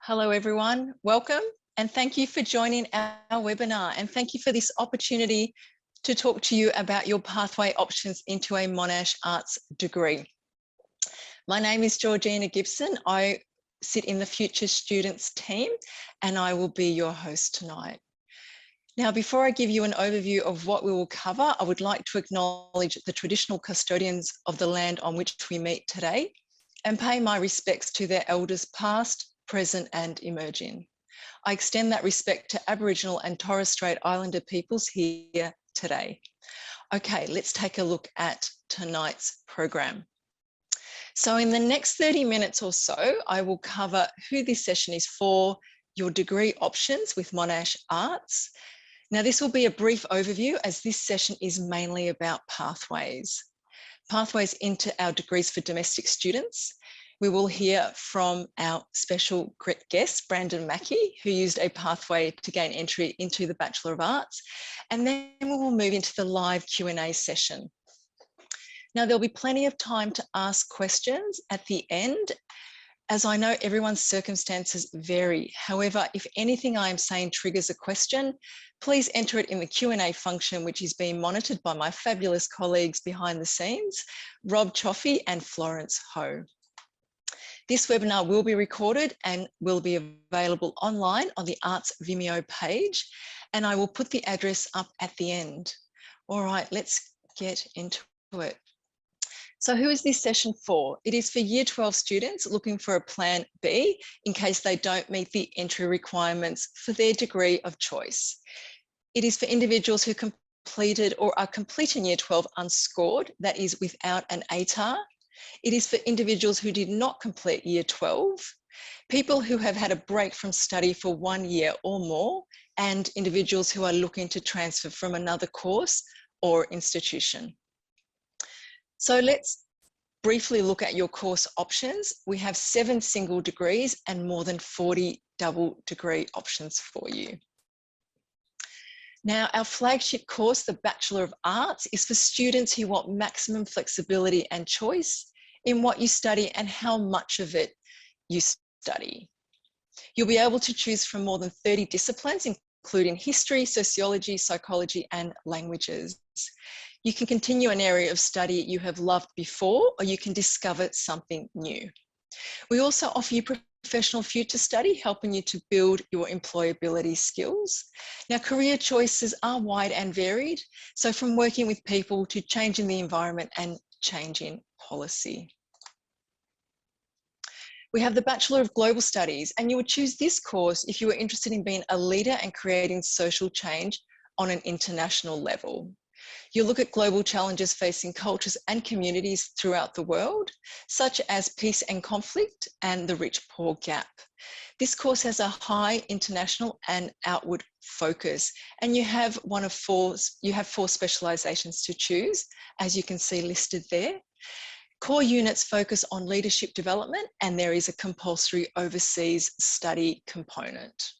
Hello everyone, welcome and thank you for joining our webinar, and thank you for this opportunity to talk to you about your pathway options into a Monash Arts degree. My name is Georgina Gibson. I sit in the Future Students team and I will be your host tonight. Now, before I give you an overview of what we will cover, I would like to acknowledge the traditional custodians of the land on which we meet today and pay my respects to their elders past, present and emerging. I extend that respect to Aboriginal and Torres Strait Islander peoples here today. Okay, let's take a look at tonight's program. So in the next 30 minutes or so, I will cover who this session is for, your degree options with Monash Arts. Now this will be a brief overview as this session is mainly about pathways. Pathways into our degrees for domestic students. We will hear from our special guest, Brandon MacKay, who used a pathway to gain entry into the Bachelor of Arts. And then we will move into the live Q&A session. Now, there'll be plenty of time to ask questions at the end, as I know everyone's circumstances vary. However, if anything I am saying triggers a question, please enter it in the Q&A function, which is being monitored by my fabulous colleagues behind the scenes, Rob Choffey and Florence Ho. This webinar will be recorded and will be available online on the Arts Vimeo page, and I will put the address up at the end. All right, let's get into it. So who is this session for? It is for Year 12 students looking for a plan B in case they don't meet the entry requirements for their degree of choice. It is for individuals who completed or are completing Year 12 unscored, that is without an ATAR. It is for individuals who did not complete Year 12, people who have had a break from study for 1 year or more, and individuals who are looking to transfer from another course or institution. So let's briefly look at your course options. We have 7 single degrees and more than 40 double degree options for you. Now, our flagship course, the Bachelor of Arts, is for students who want maximum flexibility and choice in what you study and how much of it you study. You'll be able to choose from more than 30 disciplines, including history, sociology, psychology, and languages. You can continue an area of study you have loved before, or you can discover something new. We also offer you professional future study, helping you to build your employability skills. Now, career choices are wide and varied, so from working with people to changing the environment and changing policy. We have the Bachelor of Global Studies, and you would choose this course if you were interested in being a leader and creating social change on an international level. You look at global challenges facing cultures and communities throughout the world, such as peace and conflict and the rich-poor gap. This course has a high international and outward focus, and you have 4 specializations to choose, as you can see listed there. Core units focus on leadership development, and there is a compulsory overseas study component.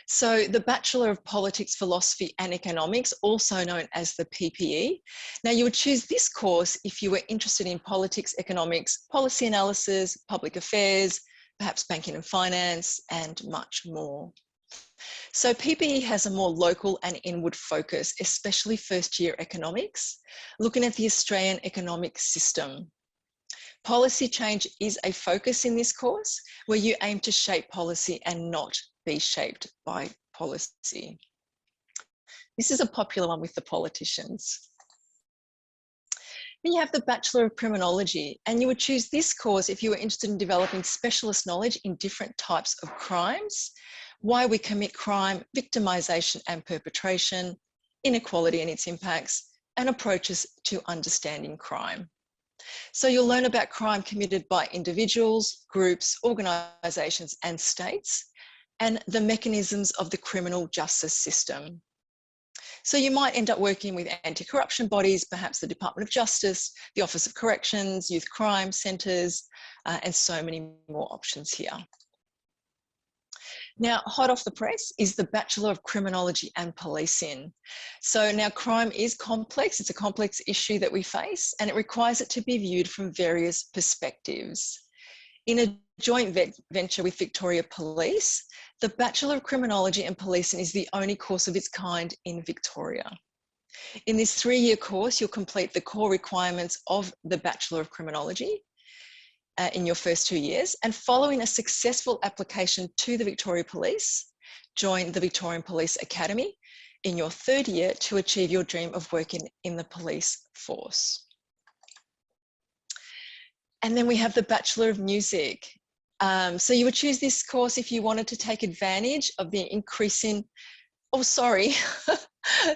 So the Bachelor of Politics, Philosophy and Economics, also known as the PPE. Now, you would choose this course if you were interested in politics, economics, policy analysis, public affairs, perhaps banking and finance, and much more. So PPE has a more local and inward focus, especially first year economics, looking at the Australian economic system. Policy change is a focus in this course, where you aim to shape policy and not be shaped by policy. This is a popular one with the politicians. Then you have the Bachelor of Criminology, and you would choose this course if you were interested in developing specialist knowledge in different types of crimes, why we commit crime, victimisation and perpetration, inequality and its impacts, and approaches to understanding crime. So you'll learn about crime committed by individuals, groups, organisations and states, and the mechanisms of the criminal justice system. So you might end up working with anti-corruption bodies, perhaps the Department of Justice, the Office of Corrections, youth crime centres, and so many more options here. Now, hot off the press is the Bachelor of Criminology and Policing. So now crime is complex. It's a complex issue that we face, and it requires it to be viewed from various perspectives. In joint venture with Victoria Police, the Bachelor of Criminology and Policing is the only course of its kind in Victoria. In this 3-year course, you'll complete the core requirements of the Bachelor of Criminology in your first 2 years, and following a successful application to the Victoria Police, join the Victorian Police Academy in your 3rd year to achieve your dream of working in the police force. And then we have the Bachelor of Music. So you would choose this course if you wanted to take advantage of the increasing, oh, sorry,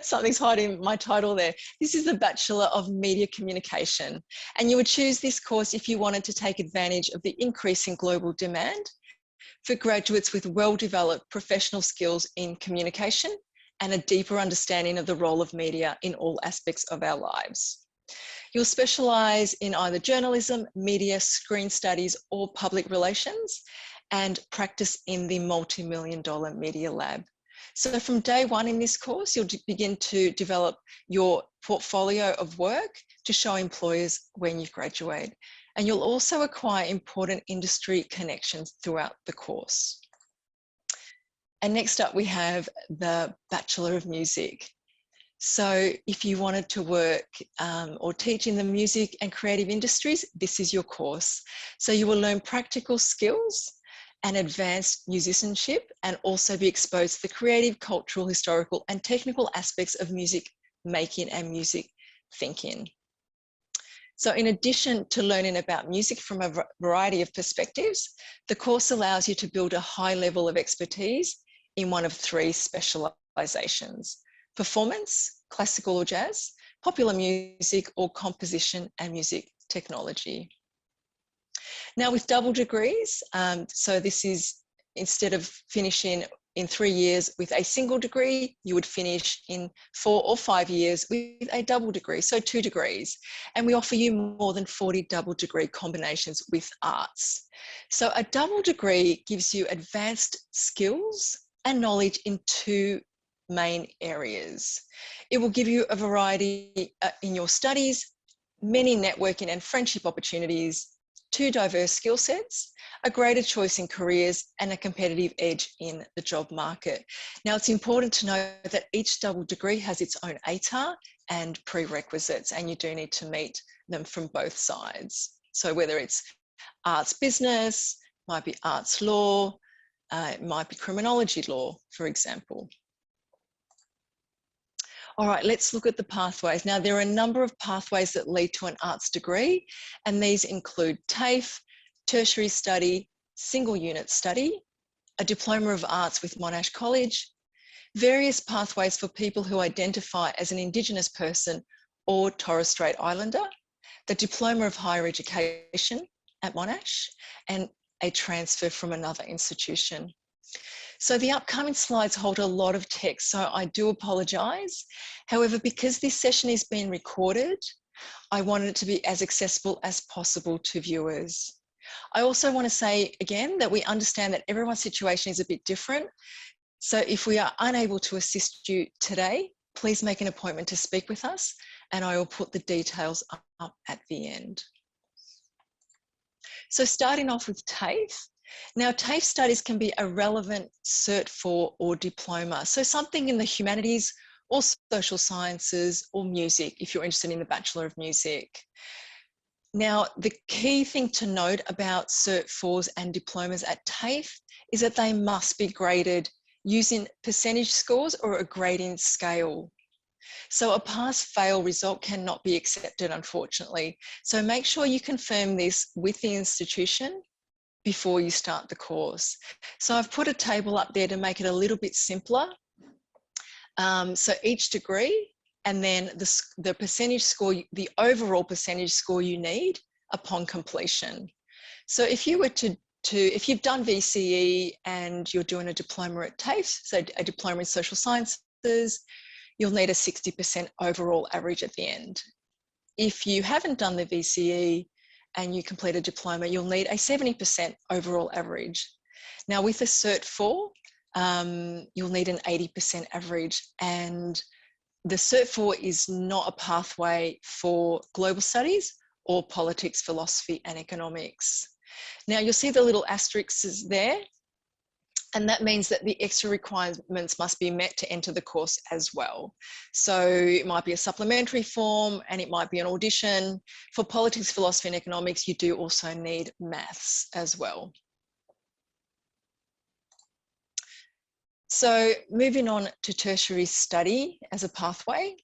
something's hiding my title there. This is the Bachelor of Media Communication. And you would choose this course if you wanted to take advantage of the increasing global demand for graduates with well-developed professional skills in communication and a deeper understanding of the role of media in all aspects of our lives. You'll specialise in either journalism, media, screen studies, or public relations, and practice in the multi-million-dollar media lab. So from day one in this course, you'll begin to develop your portfolio of work to show employers when you graduate. And you'll also acquire important industry connections throughout the course. And next up, we have the Bachelor of Music. So if you wanted to work or teach in the music and creative industries, this is your course. So you will learn practical skills and advanced musicianship, and also be exposed to the creative, cultural, historical, and technical aspects of music making and music thinking. So in addition to learning about music from a variety of perspectives, the course allows you to build a high level of expertise in one of 3 specializations: performance, classical or jazz, popular music, or composition and music technology. Now with double degrees, so this is, instead of finishing in 3 years with a single degree, you would finish in 4 or 5 years with a double degree, so 2 degrees. And we offer you more than 40 double degree combinations with arts. So a double degree gives you advanced skills and knowledge in 2 main areas. It will give you a variety in your studies, many networking and friendship opportunities, 2 diverse skill sets, a greater choice in careers, and a competitive edge in the job market. Now, it's important to know that each double degree has its own ATAR and prerequisites, and you do need to meet them from both sides. So whether it's arts business, might be arts law, it might be criminology law, for example. All right, let's look at the pathways. Now, there are a number of pathways that lead to an arts degree, and these include TAFE, Tertiary Study, Single Unit Study, a Diploma of Arts with Monash College, various pathways for people who identify as an Indigenous person or Torres Strait Islander, the Diploma of Higher Education at Monash, and a transfer from another institution. So the upcoming slides hold a lot of text, so I do apologise. However, because this session is being recorded, I wanted it to be as accessible as possible to viewers. I also want to say again that we understand that everyone's situation is a bit different. So if we are unable to assist you today, please make an appointment to speak with us, and I will put the details up at the end. So starting off with TAFE. Now, TAFE studies can be a relevant Cert 4 or diploma. So something in the humanities or social sciences or music, if you're interested in the Bachelor of Music. Now, the key thing to note about Cert 4s and diplomas at TAFE is that they must be graded using percentage scores or a grading scale. So a pass-fail result cannot be accepted, unfortunately. So make sure you confirm this with the institution before you start the course. So I've put a table up there to make it a little bit simpler. So each degree, and then the percentage score, the overall percentage score you need upon completion. So if you were if you've done VCE and you're doing a diploma at TAFE, so a diploma in social sciences, you'll need a 60% overall average at the end. If you haven't done the VCE and you complete a diploma, you'll need a 70% overall average. Now with a Cert 4, you'll need an 80% average, and the Cert 4 is not a pathway for global studies or politics, philosophy and economics. Now you'll see the little asterisks there, and that means that the extra requirements must be met to enter the course as well. So it might be a supplementary form and it might be an audition. For politics, philosophy and economics, you do also need maths as well. So moving on to tertiary study as a pathway.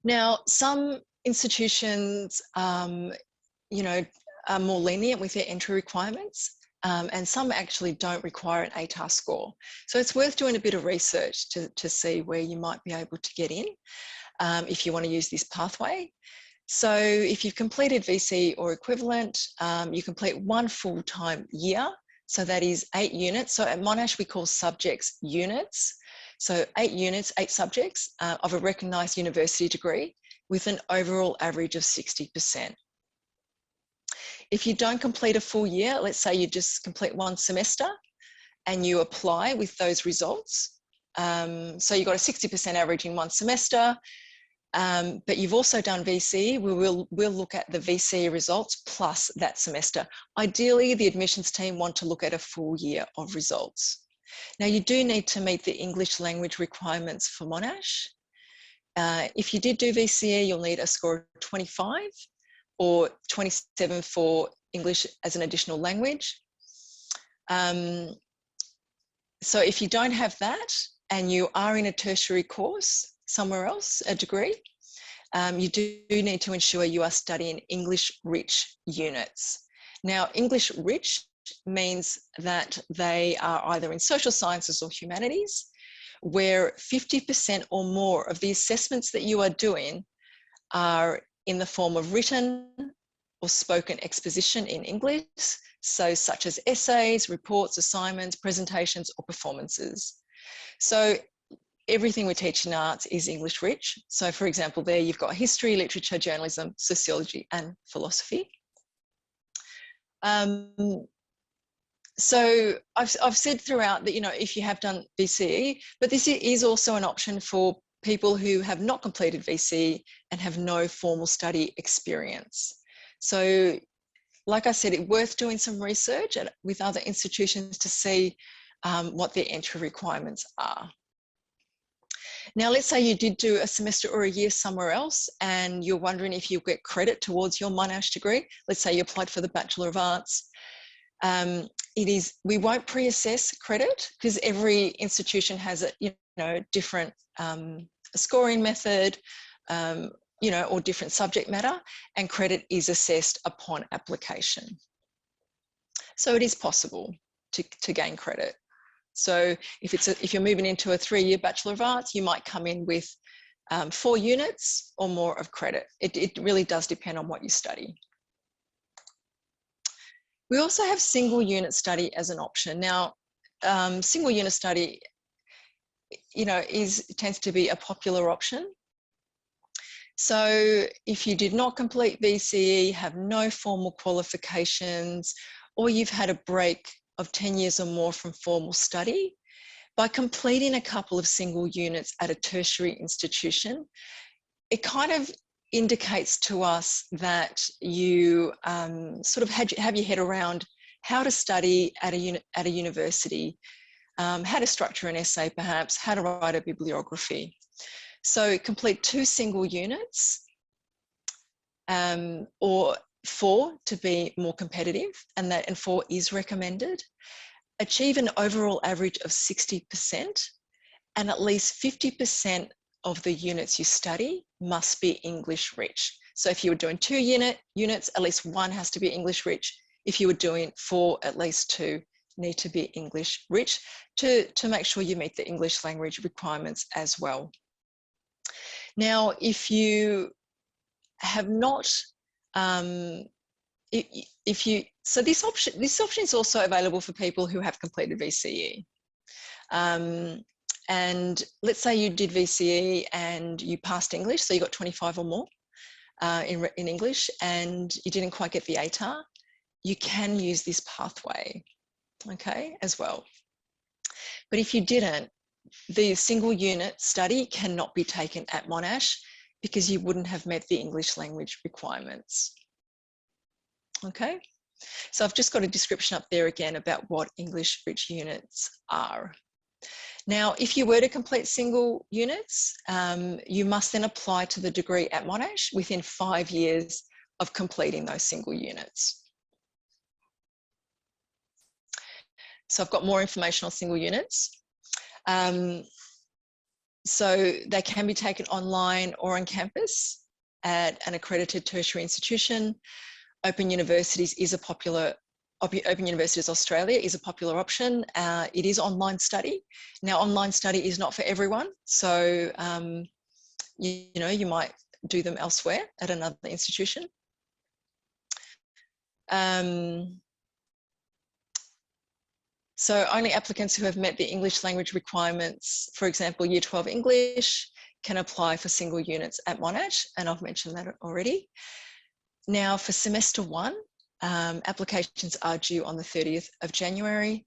Now, some institutions, you know, are more lenient with their entry requirements. And some actually don't require an ATAR score. So it's worth doing a bit of research to see where you might be able to get in if you want to use this pathway. So if you've completed VC or equivalent, you complete one full-time year. So that is 8 units. So at Monash, we call subjects units. So 8 units, 8 subjects of a recognised university degree with an overall average of 60%. If you don't complete a full year, let's say you just complete one semester and you apply with those results. So you got a 60% average in one semester, but you've also done VCE. We'll look at the VCE results plus that semester. Ideally, the admissions team want to look at a full year of results. Now you do need to meet the English language requirements for Monash. If you did do VCE, you'll need a score of 25. Or 27 for English as an additional language. So if you don't have that and you are in a tertiary course somewhere else, a degree, you do need to ensure you are studying English-rich units. Now, English-rich means that they are either in social sciences or humanities, where 50% or more of the assessments that you are doing are in the form of written or spoken exposition in English, so such as essays, reports, assignments, presentations, or performances. So everything we teach in arts is English rich. So for example, there you've got history, literature, journalism, sociology, and philosophy. So I've said throughout that, you know, if you have done VCE, but this is also an option for people who have not completed VCE and have no formal study experience. So like I said, it's worth doing some research with other institutions to see what their entry requirements are. Now, let's say you did do a semester or a year somewhere else and you're wondering if you'll get credit towards your Monash degree. Let's say you applied for the Bachelor of Arts. We won't pre-assess credit because every institution has a, you know, different scoring method, you know, or different subject matter, and credit is assessed upon application. So it is possible to gain credit. So if you're moving into a 3-year Bachelor of Arts, you might come in with 4 units or more of credit. It really does depend on what you study. We also have single unit study as an option. Now, single unit study, you know, tends to be a popular option. So if you did not complete VCE, have no formal qualifications, or you've had a break of 10 years or more from formal study, by completing a couple of single units at a tertiary institution, it kind of indicates to us that you sort of have your head around how to study at a university, how to structure an essay perhaps, how to write a bibliography. So complete 2 single units or 4 to be more competitive, and 4 is recommended. Achieve an overall average of 60%, and at least 50% of the units you study must be English rich. So if you were doing 2 units, at least 1 has to be English rich. If you were doing 4, at least 2 need to be English rich to make sure you meet the English language requirements as well. Now, if you have not, so this option is also available for people who have completed VCE. And let's say you did VCE and you passed English, so you got 25 or more in English, and you didn't quite get the ATAR, you can use this pathway, okay, as well. But if you didn't, the single unit study cannot be taken at Monash because you wouldn't have met the English language requirements. Okay, So I've just got a description up there again about what English rich units are. Now, if you were to complete single units, you must then apply to the degree at Monash within 5 years of completing those single units. So I've got more information on single units. So they can be taken online or on campus at an accredited tertiary institution. Open Universities is a popular, Open Universities Australia is a popular option. It is online study. Now, online study is not for everyone. So, you know, you might do them elsewhere at another institution. So only applicants who have met the English language requirements, for example, Year 12 English, can apply for single units at Monash, and I've mentioned that already. Now for semester 1, applications are due on the 30th of January.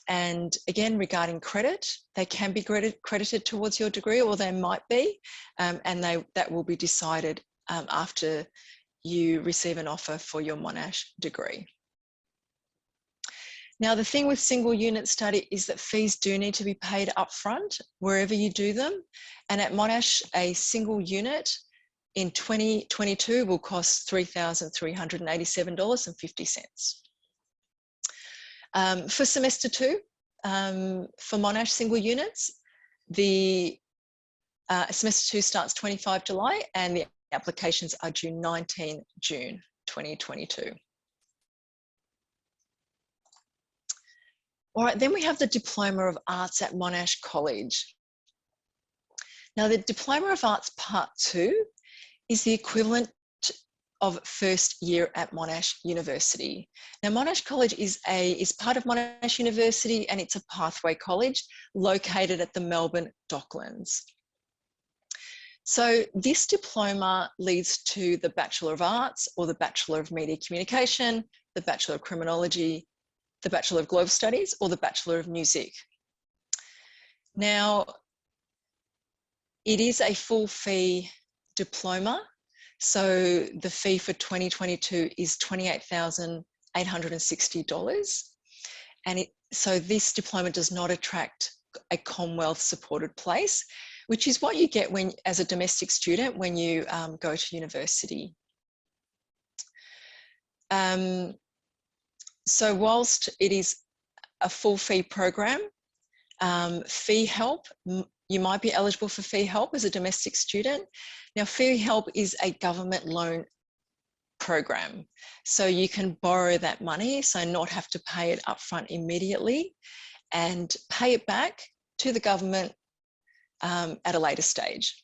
And again, regarding credit, they can be credited towards your degree, or they might be, and that will be decided after you receive an offer for your Monash degree. Now, the thing with single unit study is that fees do need to be paid upfront wherever you do them. And at Monash, a single unit in 2022 will cost $3,387.50. For semester 2, for Monash single units, the semester 2 starts 25 July and the applications are due 19 June 2022. All right, then we have the Diploma of Arts at Monash College. Now, the Diploma of Arts Part 2 is the equivalent of first year at Monash University. Now, Monash College is part of Monash University, and it's a pathway college located at the Melbourne Docklands. So this diploma leads to the Bachelor of Arts, or the Bachelor of Media Communication, the Bachelor of Criminology, the Bachelor of Global Studies, or the Bachelor of Music. Now, it is a full fee diploma. So the fee for 2022 is $28,860. And so this diploma does not attract a Commonwealth supported place, which is what you get when, as a domestic student, when you go to university. So whilst it is a full fee program, fee help, you might be eligible for fee help as a domestic student. Now, fee help is a government loan program. So you can borrow that money, so not have to pay it upfront immediately and pay it back to the government at a later stage.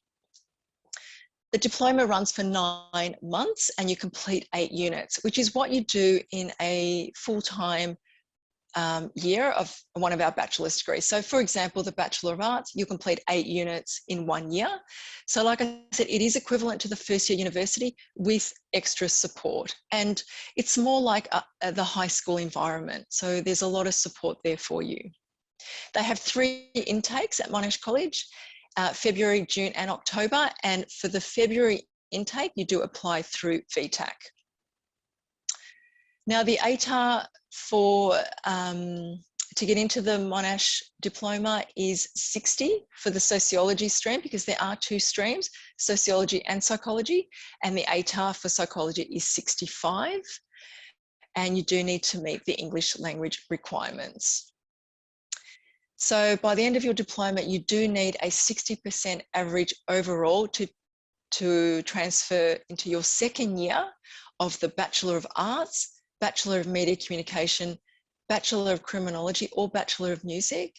The diploma runs for 9 months and you complete 8 units, which is what you do in a full-time year of one of our bachelor's degrees. So for example, the Bachelor of Arts, you complete 8 units in 1 year. So like I said, it is equivalent to the first year university with extra support. And it's more like the high school environment. So there's a lot of support there for you. They have 3 intakes at Monash College, February, June and October. And for the February intake, you do apply through VTAC. Now the ATAR for to get into the Monash diploma is 60 for the sociology stream, because there are 2 streams, sociology and psychology, and the ATAR for psychology is 65, and you do need to meet the English language requirements. So by the end of your diploma, you do need a 60% average overall to transfer into your second year of the Bachelor of Arts, Bachelor of Media Communication, Bachelor of Criminology or Bachelor of Music,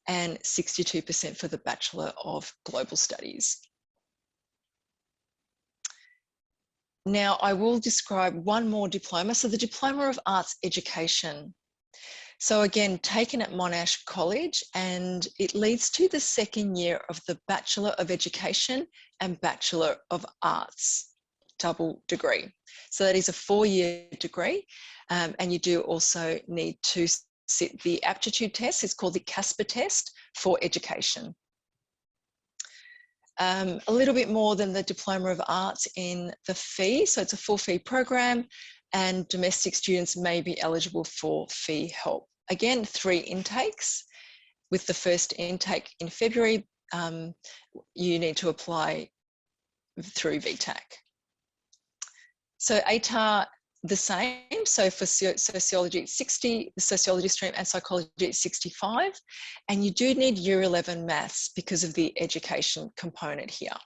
and 62% for the Bachelor of Global Studies. Now I will describe one more diploma. So the Diploma of Arts Education. So again, taken at Monash College, and it leads to the second year of the Bachelor of Education and Bachelor of Arts double degree. So that is a 4-year degree, and you do also need to sit the aptitude test. It's called the CASPER test for education. A little bit more than the Diploma of Arts in the fee. So it's a full fee program. and domestic students may be eligible for fee help. Again, 3 intakes. With the first intake in February, you need to apply through VTAC. So ATAR, the same. So for sociology, it's 60, the sociology stream, and psychology, it's 65. And you do need year 11 maths because of the education component here.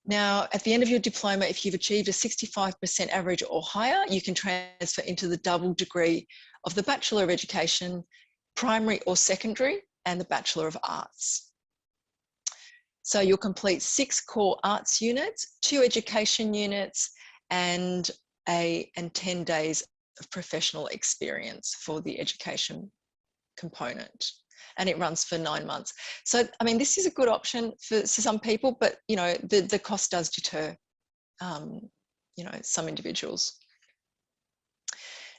Now, at the end of your diploma, if you've achieved a 65% average or higher, you can transfer into the double degree of the Bachelor of Education, primary or secondary, and the Bachelor of Arts. So you'll complete 6 core arts units, 2 education units, and 10 days of professional experience for the education component. And it runs for 9 months. So, I mean, this is a good option for some people, but, you know, the cost does deter, you know, some individuals.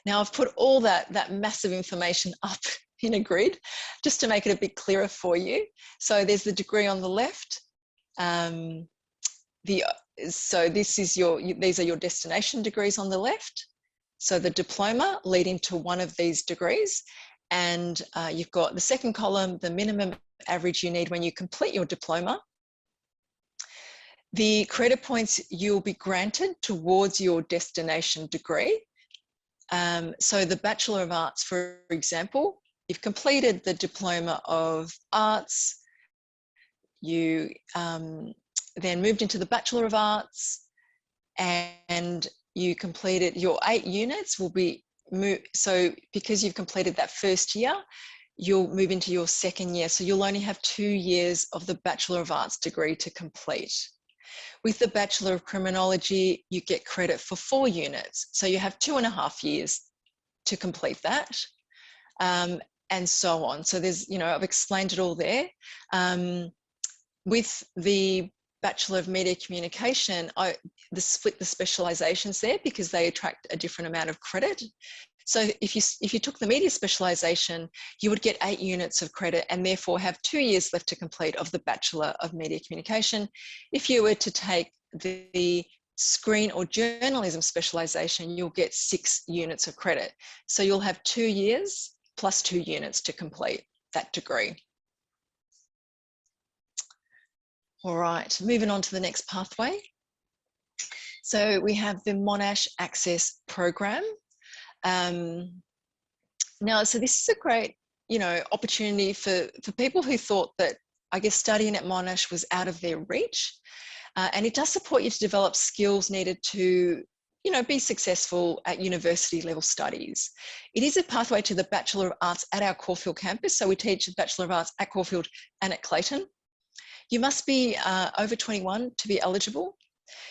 Now, I've put all that massive information up in a grid just to make it a bit clearer for you. So there's the degree on the left. So these are your destination degrees on the left. So the diploma leading to one of these degrees. And you've got the second column, the minimum average you need when you complete your diploma. The credit points you'll be granted towards your destination degree. So the Bachelor of Arts, for example, you've completed the Diploma of Arts, you then moved into the Bachelor of Arts, and you completed your 8 units will be moved. So because you've completed that first year, you'll move into your second year. So you'll only have 2 years of the Bachelor of Arts degree to complete. With the Bachelor of Criminology, you get credit for 4 units. So you have 2.5 years to complete that, and so on. So there's, you know, I've explained it all there. With the Bachelor of Media Communication, split the specialisations there because they attract a different amount of credit. So if you took the media specialisation, you would get 8 units of credit and therefore have 2 years left to complete of the Bachelor of Media Communication. If you were to take the screen or journalism specialisation, you'll get 6 units of credit. So you'll have 2 years plus 2 units to complete that degree. All right, moving on to the next pathway. So we have the Monash Access Program. Now, so this is a great, you know, opportunity for people who thought that, I guess, studying at Monash was out of their reach. And it does support you to develop skills needed to, you know, be successful at university level studies. It is a pathway to the Bachelor of Arts at our Caulfield campus. So we teach the Bachelor of Arts at Caulfield and at Clayton. You must be over 21 to be eligible.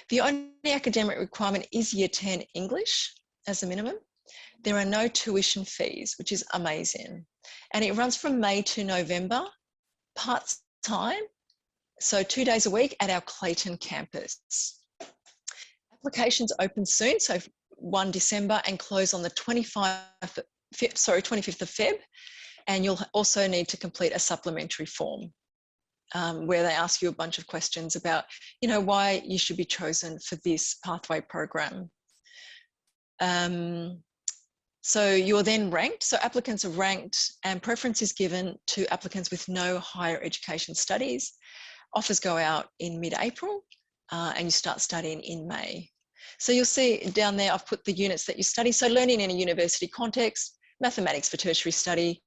The only academic requirement is Year 10 English as a minimum. There are no tuition fees, which is amazing. And it runs from May to November, part-time, so 2 days a week at our Clayton campus. Applications open soon, so 1 December, and close on the 25th of Feb. And you'll also need to complete a supplementary form where they ask you a bunch of questions about, you know, why you should be chosen for this pathway program. So you're then ranked. So applicants are ranked and preference is given to applicants with no higher education studies. Offers go out in mid-April and you start studying in May. So you'll see down there, I've put the units that you study. So learning in a university context, mathematics for tertiary study,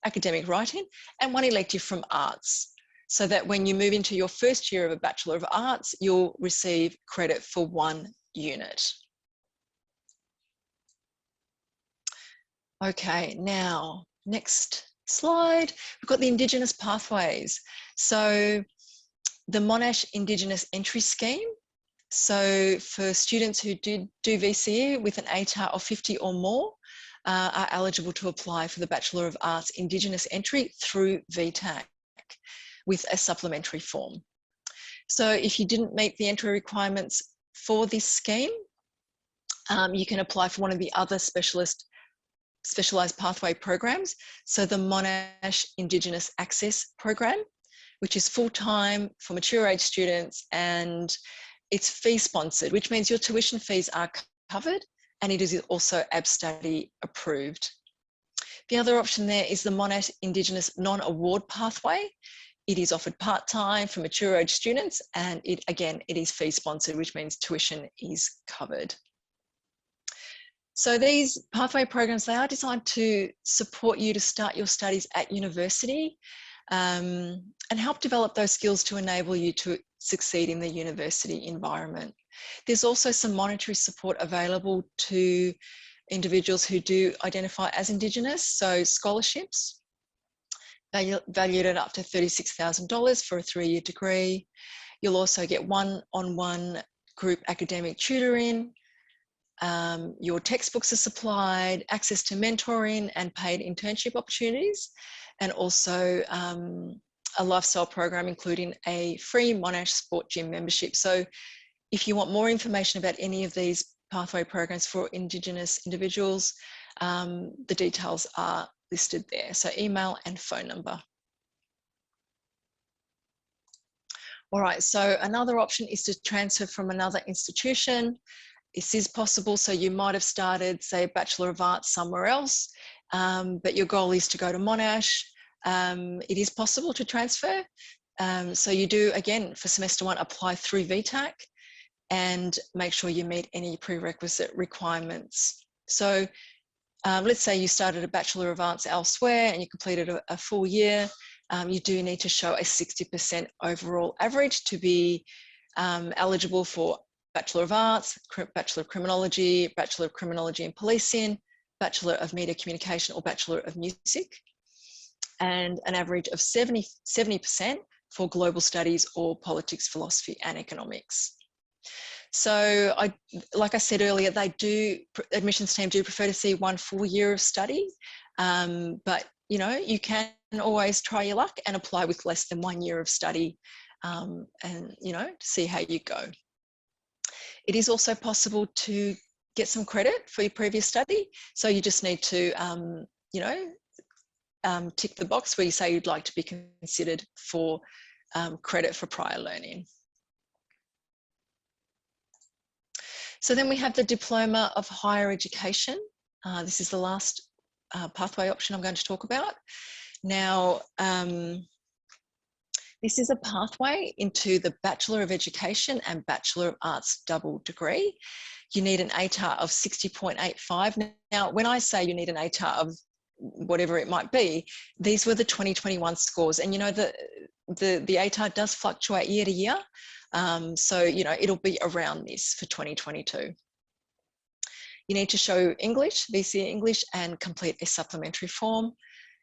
academic writing, and 1 elective from arts. So that when you move into your first year of a Bachelor of Arts, you'll receive credit for 1 unit. Okay, now, next slide. We've got the Indigenous Pathways. So the Monash Indigenous Entry Scheme. So for students who do VCE with an ATAR of 50 or more, are eligible to apply for the Bachelor of Arts Indigenous entry through VTAC with a supplementary form. So if you didn't meet the entry requirements for this scheme, you can apply for one of the other specialised pathway programs. So the Monash Indigenous Access Program, which is full-time for mature age students, and it's fee sponsored, which means your tuition fees are covered and it is also AB-Study approved. The other option there is the Monash Indigenous non-award pathway. It is offered part-time for mature age students, and it is fee sponsored, which means tuition is covered. So these pathway programs, they are designed to support you to start your studies at university and help develop those skills to enable you to succeed in the university environment. There's also some monetary support available to individuals who do identify as Indigenous, so scholarships valued at up to $36,000 for a 3-year degree. You'll also get one-on-one group academic tutoring. Your textbooks are supplied, access to mentoring and paid internship opportunities, and also a lifestyle program including a free Monash Sport Gym membership. So if you want more information about any of these pathway programs for Indigenous individuals, the details are listed there. So email and phone number. All right, so another option is to transfer from another institution. This is possible. So you might have started, say, a Bachelor of Arts somewhere else, but your goal is to go to Monash. It is possible to transfer. So you do, again, for semester 1, apply through VTAC and make sure you meet any prerequisite requirements. So let's say you started a Bachelor of Arts elsewhere and you completed a full year. You do need to show a 60% overall average to be eligible for Bachelor of Arts, Bachelor of Criminology, Bachelor of Criminology and Policing, Bachelor of Media Communication or Bachelor of Music, and an average of 70% for Global Studies or Politics, Philosophy and Economics. So like I said earlier, admissions team do prefer to see 1 full year of study, but you can always try your luck and apply with less than 1 year of study and see how you go. It is also possible to get some credit for your previous study. So you just need to, tick the box where you say you'd like to be considered for credit for prior learning. So then we have the Diploma of Higher Education. This is the last pathway option I'm going to talk about. Now, this is a pathway into the Bachelor of Education and Bachelor of Arts double degree. You need an ATAR of 60.85. Now, when I say you need an ATAR of whatever it might be, these were the 2021 scores. And the ATAR does fluctuate year to year. So, it'll be around this for 2022. You need to show English, VCE English, and complete a supplementary form.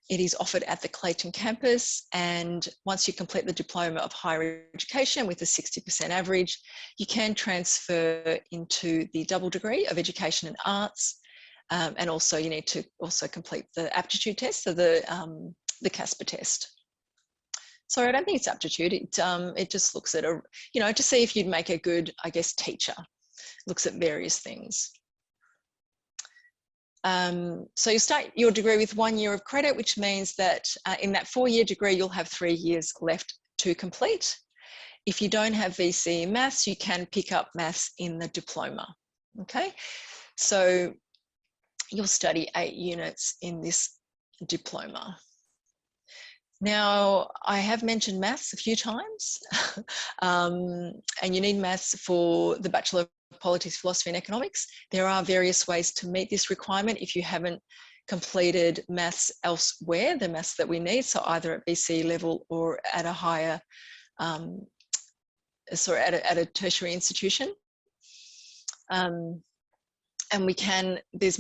It is offered at the Clayton campus, and once you complete the Diploma of Higher Education with a 60% average, you can transfer into the double degree of Education and Arts, and also you need to also complete the aptitude test, so the CASPER test. Sorry, I don't think it's aptitude. It just looks at to see if you'd make a good, teacher. Looks at various things. So you start your degree with 1 year of credit, which means that in that 4-year degree, you'll have 3 years left to complete. If you don't have VCE Maths, you can pick up Maths in the Diploma, okay? So you'll study 8 units in this Diploma. Now, I have mentioned Maths a few times, and you need Maths for the Bachelor of Politics, Philosophy and Economics. There are various ways to meet this requirement if you haven't completed Maths elsewhere, the Maths that we need, so either at VCE level or at a higher, at a tertiary institution. And there's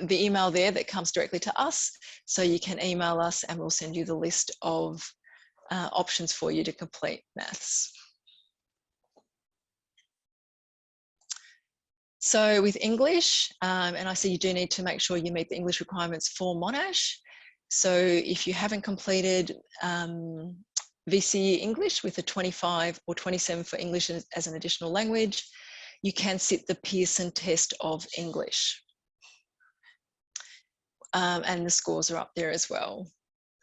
the email there that comes directly to us, so you can email us and we'll send you the list of options for you to complete Maths. So with English, and I see you do need to make sure you meet the English requirements for Monash. So if you haven't completed VCE English with a 25 or 27 for English as an additional language, you can sit the Pearson test of English. And the scores are up there as well.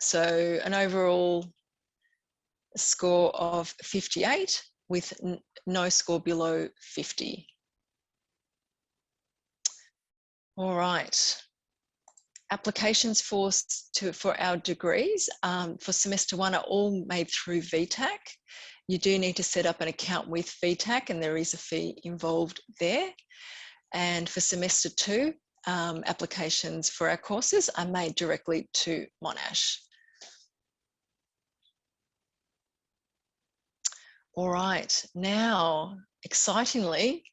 So an overall score of 58 with no score below 50. All right. Applications for our degrees for semester 1 are all made through VTAC. You do need to set up an account with VTAC, and there is a fee involved there. And for semester 2, applications for our courses are made directly to Monash. All right, now, excitingly,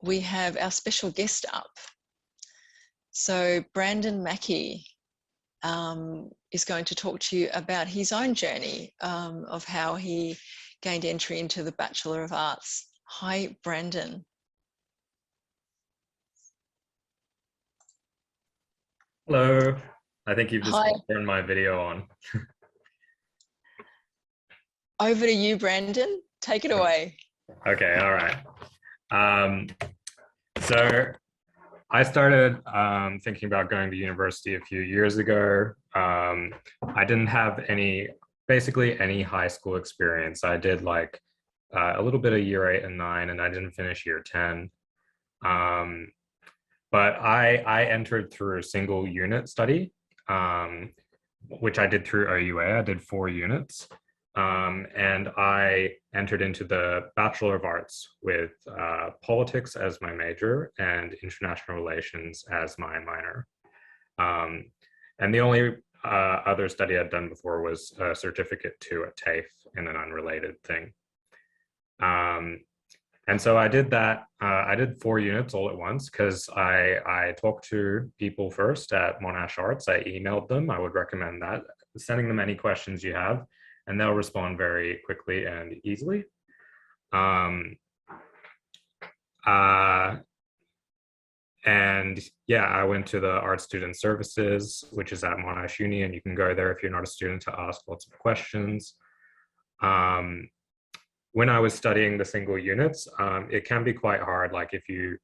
we have our special guest up. So Brandon MacKay is going to talk to you about his own journey of how he gained entry into the Bachelor of Arts. Hi, Brandon. Hello. I think you've just Hi. turned my video on. Over to you, Brandon. Take it away. Okay, all right. So I started thinking about going to university a few years ago. I didn't have basically any high school experience. I did like a little bit of year 8 and 9, and I didn't finish year 10. But I entered through a single unit study, which I did through OUA. I did 4 units. And I entered into the Bachelor of Arts with politics as my major and international relations as my minor. And the only other study I'd done before was a certificate 2 at TAFE in an unrelated thing. And so I did that. I did 4 units all at once because I talked to people first at Monash Arts. I emailed them. I would recommend that, sending them any questions you have, and they'll respond very quickly and easily. And yeah, I went to the Art Student Services, which is at Monash Uni, and you can go there if you're not a student to ask lots of questions. When I was studying the single units, it can be quite hard. Like if you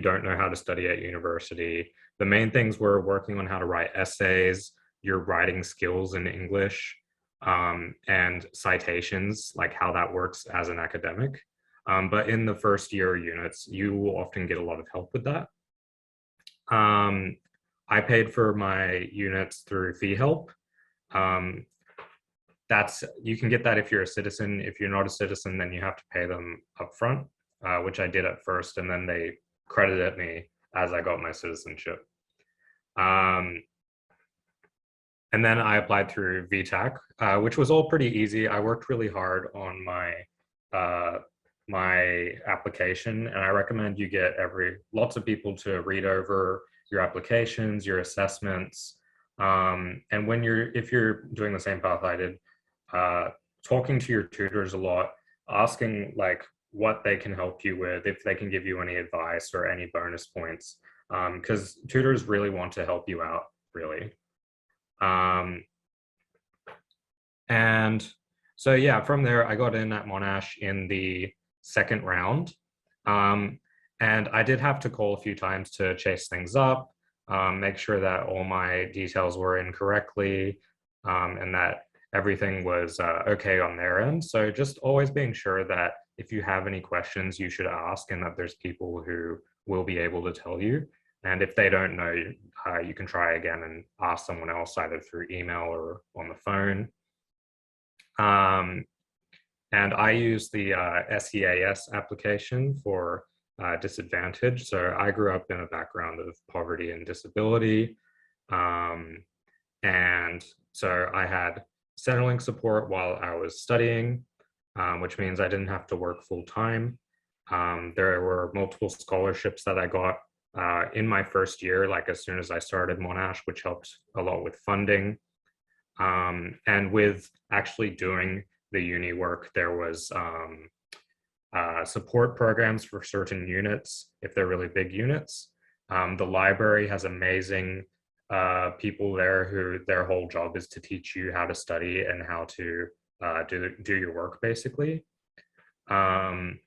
don't know how to study at university, the main things were working on how to write essays, your writing skills in English, and citations, like how that works as an academic. But in the first year units, you will often get a lot of help with that. I paid for my units through Fee Help. You can get that if you're a citizen. If you're not a citizen, then you have to pay them upfront, which I did at first, and then they credited me as I got my citizenship. And then I applied through VTAC, which was all pretty easy. I worked really hard on my application, and I recommend you get lots of people to read over your applications, your assessments, and if you're doing the same path I did, talking to your tutors a lot, asking like what they can help you with, if they can give you any advice or any bonus points, because tutors really want to help you out, really. And so yeah, from there I got in at Monash in the second round, and I did have to call a few times to chase things up, make sure that all my details were in correctly, and that everything was okay on their end. So just always being sure that if you have any questions, you should ask, and that there's people who will be able to tell you. And if they don't know, you can try again and ask someone else, either through email or on the phone. And I use the SEAS application for disadvantage. So I grew up in a background of poverty and disability. And so I had Centrelink support while I was studying, which means I didn't have to work full time. There were multiple scholarships that I got in my first year, like as soon as I started Monash, which helped a lot with funding. And with actually doing the uni work, there was support programs for certain units, if they're really big units. The library has amazing people there who their whole job is to teach you how to study and how to do your work, basically. And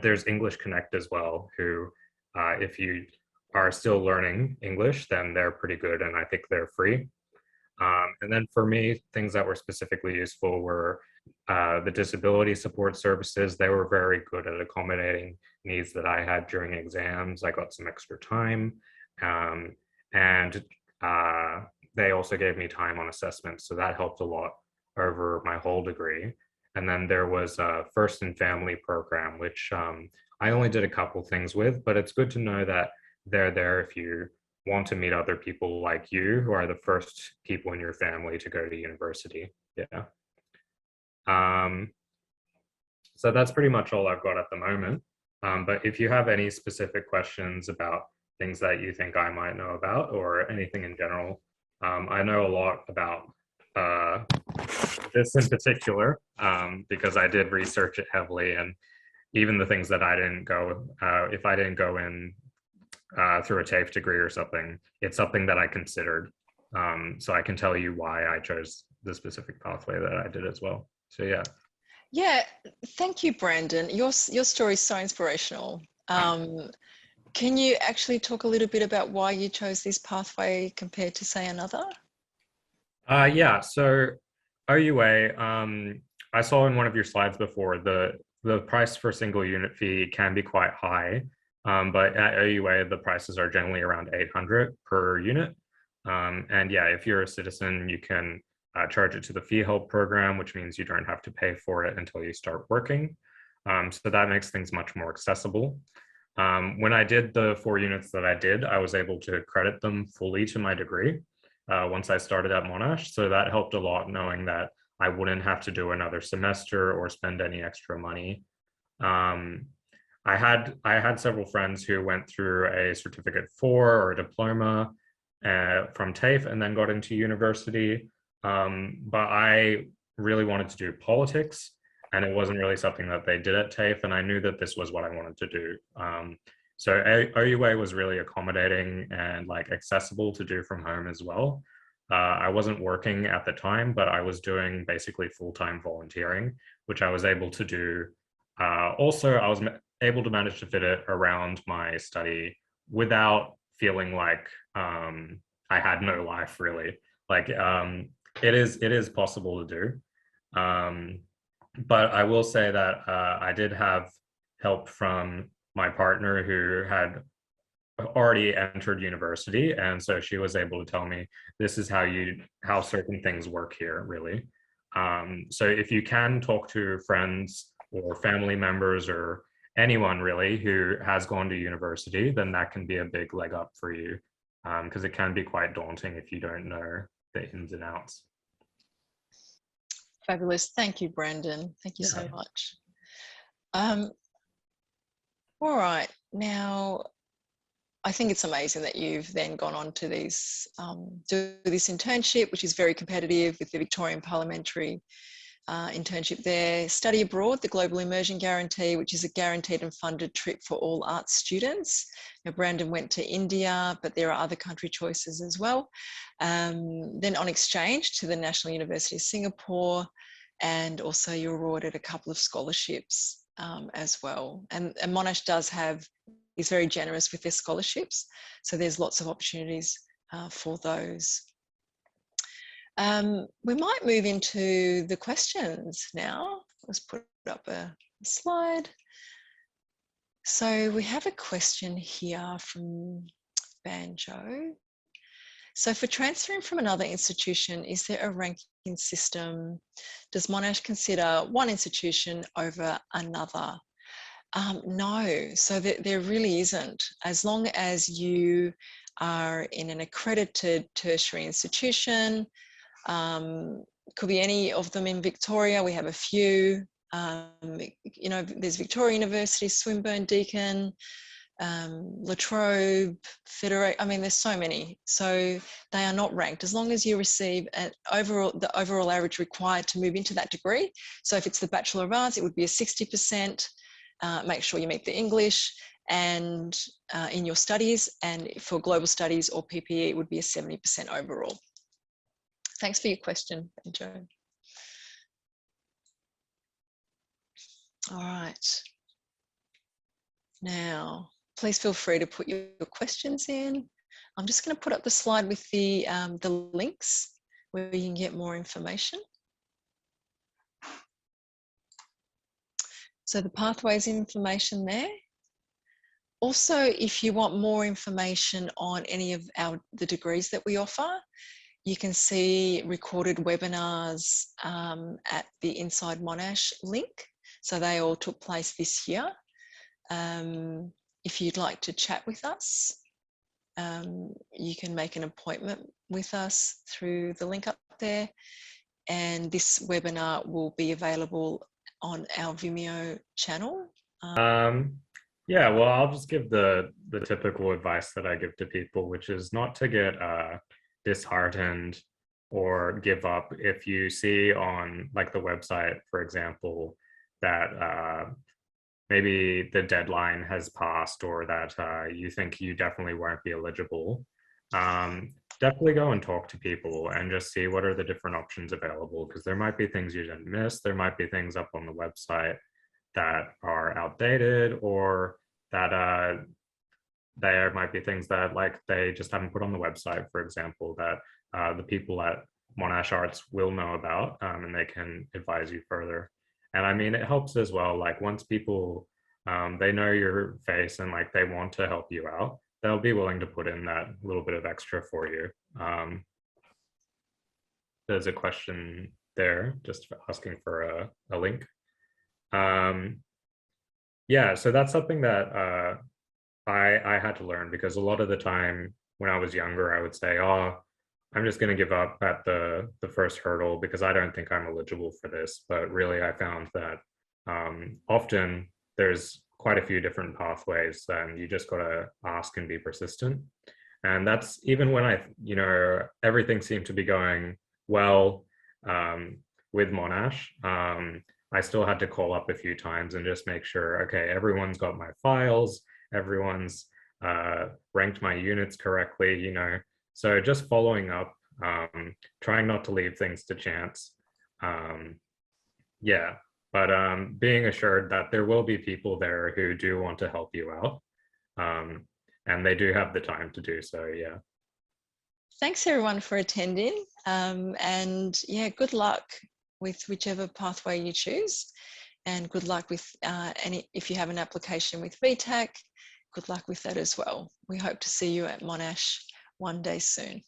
there's English Connect as well, who if you are still learning English, then they're pretty good, and I think they're free. And then for me, things that were specifically useful were the disability support services, they were very good at accommodating needs that I had during exams. I got some extra time, and they also gave me time on assessments, so that helped a lot over my whole degree. And then there was a First in Family program, which I only did a couple things with, but it's good to know that they're there if you want to meet other people like you who are the first people in your family to go to university. Yeah. So that's pretty much all I've got at the moment. But if you have any specific questions about things that you think I might know about or anything in general, I know a lot about this in particular because I did research it heavily, and even the things that I didn't go, if I didn't go in through a TAFE degree or something, it's something that I considered. So I can tell you why I chose the specific pathway that I did as well. So yeah. Yeah, thank you, Brandon. Your story is so inspirational. Can you actually talk a little bit about why you chose this pathway compared to, say, another? Yeah, so OUA, I saw in one of your slides before, the price for single unit fee can be quite high, but at OUA, the prices are generally around 800 per unit. And yeah, if you're a citizen, you can charge it to the fee help program, which means you don't have to pay for it until you start working. So that makes things much more accessible. When I did the 4 units that I did, I was able to credit them fully to my degree once I started at Monash. So that helped a lot, knowing that I wouldn't have to do another semester or spend any extra money. I had several friends who went through a certificate 4 or a diploma from TAFE and then got into university. But I really wanted to do politics, and it wasn't really something that they did at TAFE, and I knew that this was what I wanted to do. So OUA was really accommodating and like accessible to do from home as well. I wasn't working at the time, but I was doing basically full-time volunteering, which I was able to do. Also, I was able to manage to fit it around my study without feeling like I had no life really. Like it is possible to do. But I will say that I did have help from my partner who had already entered university, and so she was able to tell me this is how certain things work here really. So if you can talk to friends or family members or anyone really who has gone to university, then that can be a big leg up for you, because it can be quite daunting if you don't know the ins and outs. Fabulous. Thank you, Brandon. Thank you so much. All right. Now, I think it's amazing that you've then gone on to these, do this internship, which is very competitive with the Victorian Parliamentary internship there. Study abroad, the Global Immersion Guarantee, which is a guaranteed and funded trip for all arts students. Now, Brandon went to India, but there are other country choices as well. Then on exchange to the National University of Singapore, and also you're awarded a couple of scholarships as well. And Monash is very generous with their scholarships, so there's lots of opportunities for those. We might move into the questions now. Let's put up a slide. So we have a question here from Banjo. So for transferring from another institution, is there a ranking system? Does Monash consider one institution over another? No, so there really isn't. As long as you are in an accredited tertiary institution, could be any of them in Victoria. We have a few. You know, there's Victoria University, Swinburne, Deakin, La Trobe, Federate. I mean, there's so many. So they are not ranked. As long as you receive the overall average required to move into that degree. So if it's the Bachelor of Arts, it would be a 60%. Make sure you meet the English and in your studies, and for global studies or PPE, it would be a 70% overall. Thanks for your question, Joan. All right. Now, please feel free to put your questions in. I'm just going to put up the slide with the links where you can get more information. So the pathways information there. Also, if you want more information on any of the degrees that we offer, you can see recorded webinars at the Inside Monash link. So they all took place this year. If you'd like to chat with us, you can make an appointment with us through the link up there. And this webinar will be available on our Vimeo channel. Yeah, well, I'll just give the typical advice that I give to people, which is not to get disheartened or give up if you see on like the website, for example, that maybe the deadline has passed or that you think you definitely won't be eligible. Definitely go and talk to people and just see what are the different options available, because there might be things you didn't miss. There might be things up on the website that are outdated, or that there might be things that like they just haven't put on the website, for example, that the people at Monash Arts will know about, and they can advise you further. And I mean, it helps as well, like once people, they know your face and like they want to help you out, they'll be willing to put in that little bit of extra for you. There's a question there, just asking for a link. Yeah, so that's something that I had to learn, because a lot of the time when I was younger, I would say, oh, I'm just going to give up at the first hurdle because I don't think I'm eligible for this. But really, I found that often there's quite a few different pathways, and you just got to ask and be persistent. And that's even when everything seemed to be going well with Monash. I still had to call up a few times and just make sure, okay, everyone's got my files, everyone's ranked my units correctly, So just following up, trying not to leave things to chance. Yeah, but being assured that there will be people there who do want to help you out, and they do have the time to do so, yeah. Thanks everyone for attending, and yeah, good luck with whichever pathway you choose, and good luck with if you have an application with VTAC, good luck with that as well. We hope to see you at Monash one day soon.